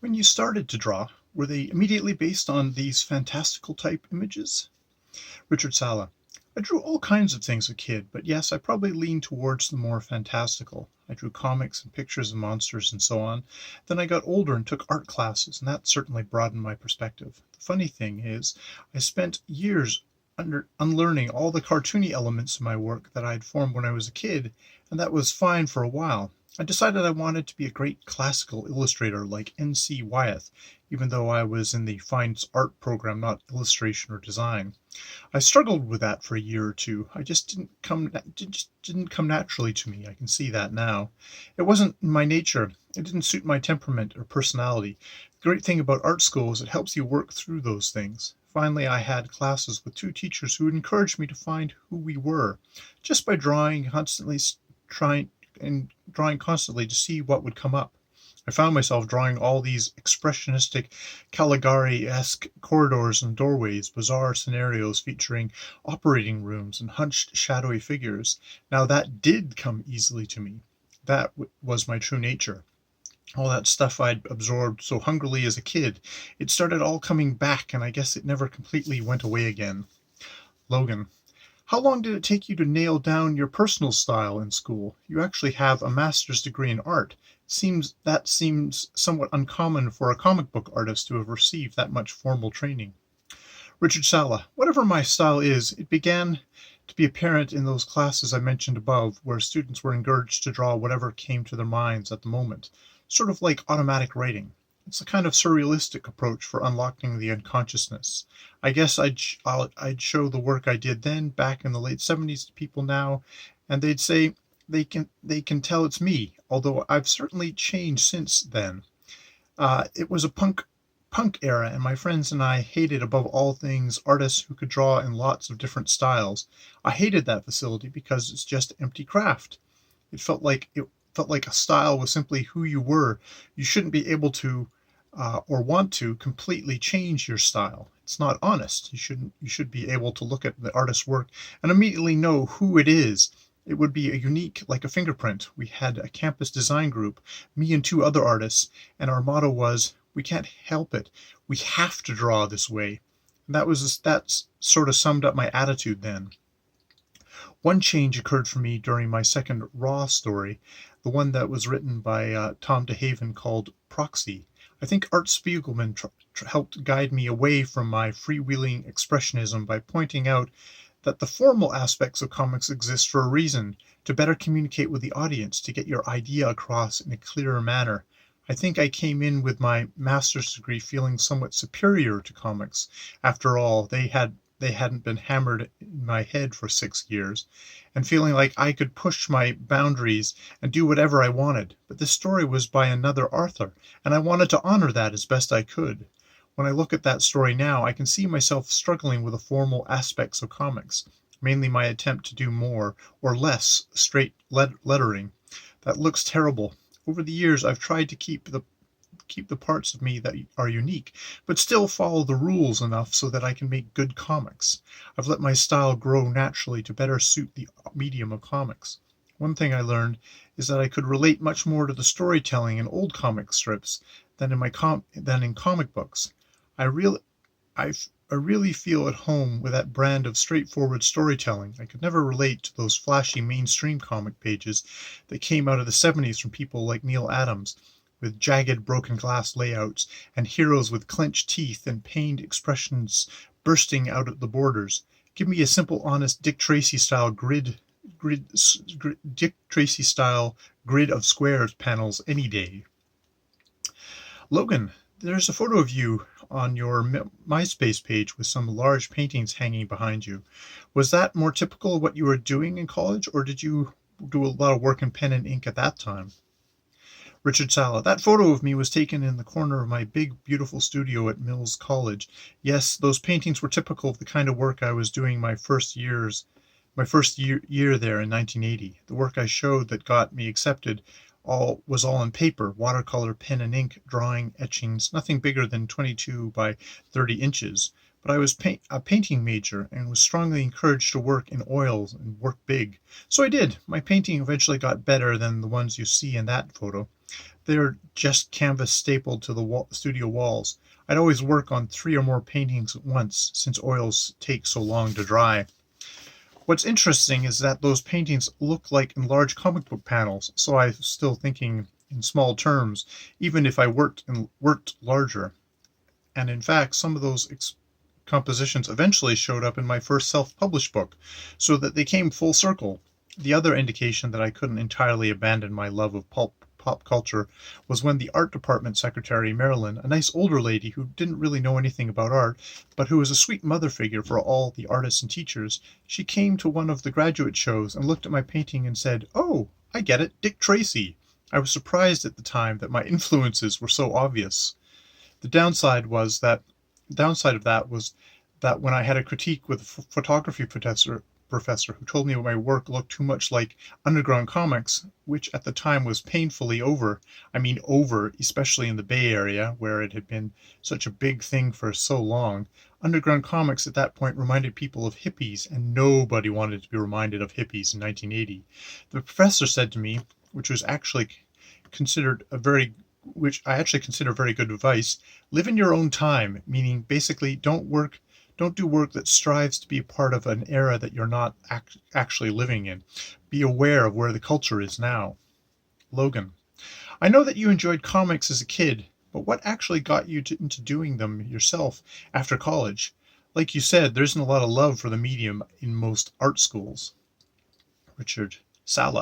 When you started to draw, were they immediately based on these fantastical type images? Rchrd Sl. I drew all kinds of things as a kid, but yes, I probably leaned towards the more fantastical. I drew comics and pictures of monsters and so on. Then I got older and took art classes, and that certainly broadened my perspective. The funny thing is, I spent years unlearning all the cartoony elements of my work that I had formed when I was a kid, and that was fine for a while. I decided I wanted to be a great classical illustrator like N.C. Wyeth, even though I was in the fine art program, not illustration or design. I struggled with that for a year or two. It just didn't come naturally to me. I can see that now. It wasn't in my nature. It didn't suit my temperament or personality. The great thing about art school is it helps you work through those things. Finally, I had classes with two teachers who encouraged me to find who we were, just by drawing constantly to see what would come up. I found myself drawing all these expressionistic, Caligari-esque corridors and doorways, bizarre scenarios featuring operating rooms and hunched, shadowy figures. Now that did come easily to me. That was my true nature. All that stuff I'd absorbed so hungrily as a kid, it started all coming back, and I guess it never completely went away again. Logan. How long did it take you to nail down your personal style in school? You actually have a master's degree in art. Seems somewhat uncommon for a comic book artist to have received that much formal training. Rchrd Sl. Whatever my style is, it began to be apparent in those classes I mentioned above, where students were encouraged to draw whatever came to their minds at the moment, sort of like automatic writing. It's a kind of surrealistic approach for unlocking the unconsciousness. I guess I'd show the work I did then, back in the late 70s, to people now, and they'd say they can tell it's me, although I've certainly changed since then. It was a punk era, and my friends and I hated above all things artists who could draw in lots of different styles. I hated that facility because it's just empty craft. It felt like a style was simply who you were. You shouldn't be able to or want to completely change your style. It's not honest. You should be able to look at the artist's work and immediately know who it is. It would be a unique, like a fingerprint. We had a campus design group, me and two other artists, and our motto was, we can't help it. We have to draw this way. And that sort of summed up my attitude then. One change occurred for me during my second Raw story, the one that was written by Tom DeHaven, called Proxy. I think Art Spiegelman helped guide me away from my freewheeling expressionism by pointing out that the formal aspects of comics exist for a reason, to better communicate with the audience, to get your idea across in a clearer manner. I think I came in with my master's degree feeling somewhat superior to comics. After all, they hadn't been hammered in my head for 6 years, and feeling like I could push my boundaries and do whatever I wanted. But this story was by another author, and I wanted to honor that as best I could. When I look at that story now, I can see myself struggling with the formal aspects of comics, mainly my attempt to do more or less straight lettering. That looks terrible. Over the years, I've tried to keep the parts of me that are unique, but still follow the rules enough so that I can make good comics. I've let my style grow naturally to better suit the medium of comics. One thing I learned is that I could relate much more to the storytelling in old comic strips than in comic books. I really I really feel at home with that brand of straightforward storytelling. I could never relate to those flashy mainstream comic pages that came out of the 70s from people like Neil Adams, with jagged broken glass layouts and heroes with clenched teeth and pained expressions bursting out at the borders. Give me a simple, honest Dick Tracy style grid of squares panels any day. Logan, there's a photo of you on your MySpace page with some large paintings hanging behind you. Was that more typical of what you were doing in college, or did you do a lot of work in pen and ink at that time? Rchrd Sl. That photo of me was taken in the corner of my big, beautiful studio at Mills College. Yes, those paintings were typical of the kind of work I was doing my first year there in 1980. The work I showed that got me accepted all in paper, watercolor, pen and ink, drawing, etchings, nothing bigger than 22 by 30 inches. But I was a painting major and was strongly encouraged to work in oils and work big. So I did. My painting eventually got better than the ones you see in that photo. They're just canvas stapled to the studio walls. I'd always work on 3 or more paintings at once, since oils take so long to dry. What's interesting is that those paintings look like enlarged comic book panels, so I'm still thinking in small terms, even if I worked larger. And in fact, some of those compositions eventually showed up in my first self-published book, so that they came full circle. The other indication that I couldn't entirely abandon my love of pop culture was when the art department secretary, Marilyn, a nice older lady who didn't really know anything about art, but who was a sweet mother figure for all the artists and teachers, she came to one of the graduate shows and looked at my painting and said, "Oh, I get it, Dick Tracy." I was surprised at the time that my influences were so obvious. The downside of that was that when I had a critique with a photography professor who told me my work looked too much like underground comics, which at the time was painfully over. I mean over, especially in the Bay Area, where it had been such a big thing for so long. Underground comics at that point reminded people of hippies, and nobody wanted to be reminded of hippies in 1980. The professor said to me, which was actually considered a very which I actually consider very good advice: live in your own time, meaning basically don't do work that strives to be a part of an era that you're not actually living in. Be aware of where the culture is now. Logan: I know that you enjoyed comics as a kid, but what actually got you into doing them yourself after college? Like you said, there isn't a lot of love for the medium in most art schools. Rchrd Sl.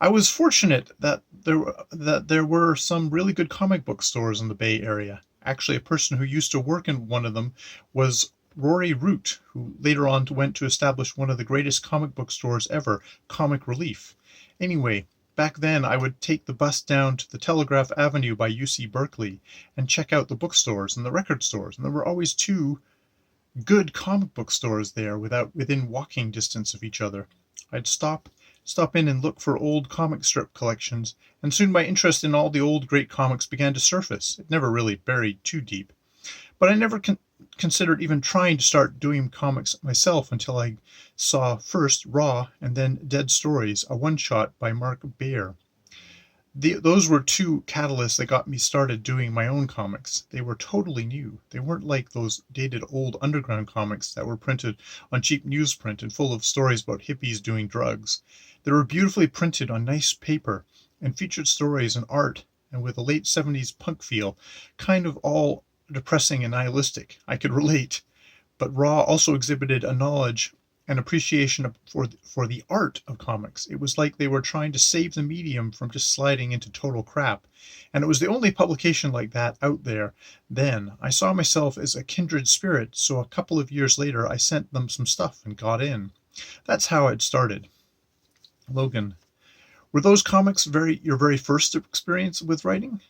I was fortunate that there were some really good comic book stores in the Bay Area. Actually, a person who used to work in one of them was Rory Root, who later on went to establish one of the greatest comic book stores ever, Comic Relief. Anyway, back then I would take the bus down to the Telegraph Avenue by UC Berkeley and check out the bookstores and the record stores, and there were always 2 good comic book stores there within walking distance of each other. I'd stop in and look for old comic strip collections, and soon my interest in all the old great comics began to surface. It never really buried too deep. But I never considered even trying to start doing comics myself until I saw first Raw and then Dead Stories, a one-shot by Mark Baer. Those were 2 catalysts that got me started doing my own comics. They were totally new. They weren't like those dated old underground comics that were printed on cheap newsprint and full of stories about hippies doing drugs. They were beautifully printed on nice paper and featured stories and art, and with a late 70s punk feel, kind of all depressing and nihilistic. I could relate. But Raw also exhibited a knowledge and appreciation for the art of comics. It was like they were trying to save the medium from just sliding into total crap. And it was the only publication like that out there then. I saw myself as a kindred spirit, so a couple of years later I sent them some stuff and got in. That's how it started. Logan: were those comics your very first experience with writing?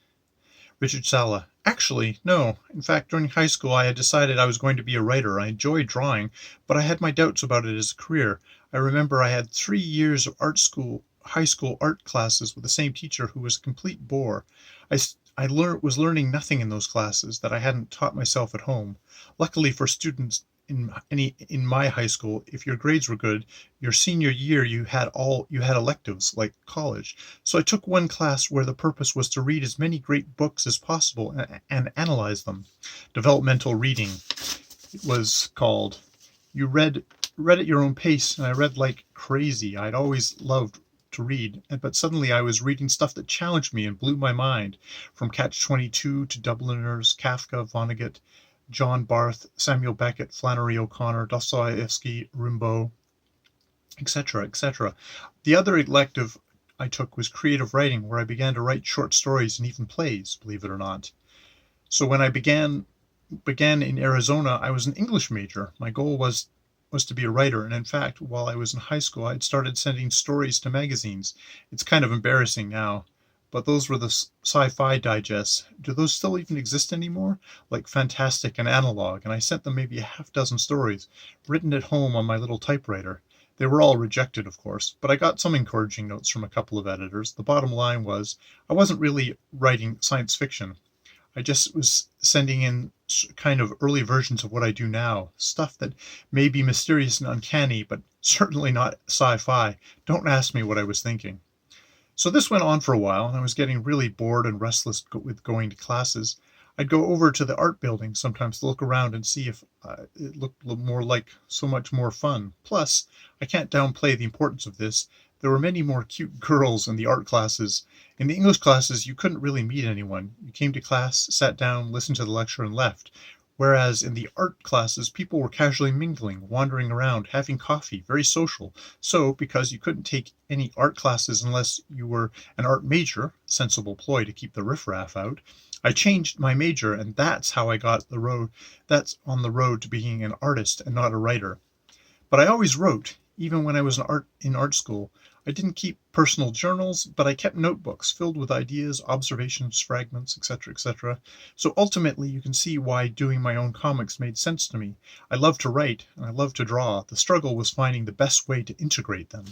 Rchrd Sl: actually, no. In fact, during high school I had decided I was going to be a writer. I enjoyed drawing, but I had my doubts about it as a career. I remember I had 3 years of high school art classes with the same teacher who was a complete bore. Was learning nothing in those classes that I hadn't taught myself at home. Luckily for students in my high school, if your grades were good, your senior year you had electives like college. So I took one class where the purpose was to read as many great books as possible and analyze them. Developmental reading, it was called. You read at your own pace, and I read like crazy. I'd always loved to read, but suddenly I was reading stuff that challenged me and blew my mind, from Catch-22 to Dubliners, Kafka, Vonnegut, John Barth, Samuel Beckett, Flannery O'Connor, Dostoevsky, Rimbaud, etc., etc. The other elective I took was creative writing, where I began to write short stories and even plays, believe it or not. So when I began in Arizona, I was an English major. My goal was to be a writer, and in fact, while I was in high school, I had started sending stories to magazines. It's kind of embarrassing now, but those were the sci-fi digests. Do those still even exist anymore? Like Fantastic and Analog, and I sent them maybe a half-dozen stories, written at home on my little typewriter. They were all rejected, of course, but I got some encouraging notes from a couple of editors. The bottom line was, I wasn't really writing science fiction. I just was sending in kind of early versions of what I do now, stuff that may be mysterious and uncanny, but certainly not sci-fi. Don't ask me what I was thinking. So this went on for a while, and I was getting really bored and restless with going to classes. I'd go over to the art building sometimes to look around and see if it looked more like so much more fun. Plus, I can't downplay the importance of this. There were many more cute girls in the art classes. In the English classes, you couldn't really meet anyone. You came to class, sat down, listened to the lecture, and left. Whereas in the art classes, people were casually mingling, wandering around, having coffee, very social. So, because you couldn't take any art classes unless you were an art major, sensible ploy to keep the riffraff out, I changed my major, and that's how I got the road. That's on the road to being an artist and not a writer. But I always wrote, even when I was in art school. I didn't keep personal journals, but I kept notebooks filled with ideas, observations, fragments, etc., etc. So ultimately, you can see why doing my own comics made sense to me. I love to write, and I love to draw. The struggle was finding the best way to integrate them.